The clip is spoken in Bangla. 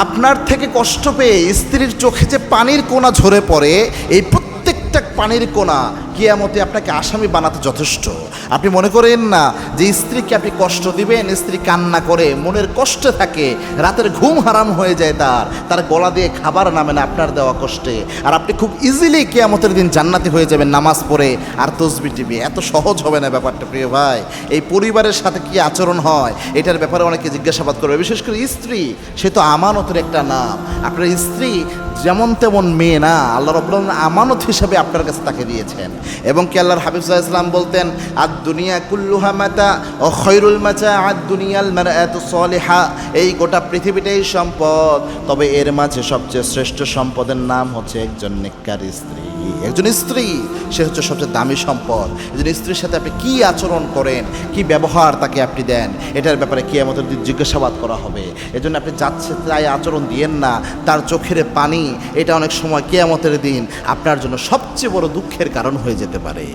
আপনার থেকে কষ্ট পেয়ে স্ত্রীর চোখে যে পানির কোনা ঝরে পড়ে, এই প্রত্যেকটা পানির কোনা কিয়ামতে আপনাকে আসামি বানাতে যথেষ্ট। আপনি মনে করেন না যে স্ত্রীকে আপনি কষ্ট দিবেন, স্ত্রী কান্না করে মনের কষ্টে থাকে, রাতের ঘুম হারাম হয়ে যায়, তার গলা দিয়ে খাবার নামে না আপনার দেওয়া কষ্টে, আর আপনি খুব ইজিলি কিয়ামতের দিন জান্নাতি হয়ে যাবেন নামাজ পড়ে আর তসবি টিপে। এত সহজ হবে না ব্যাপারটা প্রিয় ভাই। এই পরিবারের সাথে কি আচরণ হয় এটার ব্যাপারে অনেকে জিজ্ঞাসাবাদ করবে, বিশেষ করে স্ত্রী। সে তো আমানতের একটা নাম। আপনার স্ত্রী যেমন তেমন মেয়ে না, আল্লাহ রাব্বুল আলামিন আমানত হিসাবে আপনার কাছে তাকে দিয়েছেন। এবং কি আল্লাহর হাবিব সাল্লাল্লাহু আলাইহি ওয়াসাল্লাম বলতেন, আদ দুনিয়া কুল্লুহা মাতা ও খৈরুল মাতা আদ দুনিয়াল মারআতু সালিহা। এই গোটা পৃথিবীটাই সম্পদ, তবে এর মাঝে সবচেয়ে শ্রেষ্ঠ সম্পদের নাম হচ্ছে একজন নেককার স্ত্রী। একজন স্ত্রী সে হচ্ছে সবচেয়ে দামি সম্পদ। একজন স্ত্রীর সাথে আপনি কি আচরণ করেন, কি ব্যবহার তাকে আপনি দেন, এটার ব্যাপারে কিয়ামতের দিন জিজ্ঞাসাবাদ করা হবে। এজন্য আপনি যাচ্ছে তাই আচরণ দিয়েন না। তার চোখের পানি এটা অনেক সময় কিয়ামতের দিন আপনার জন্য সবচেয়ে বড় দুঃখের কারণ হয়ে যেতে পারে।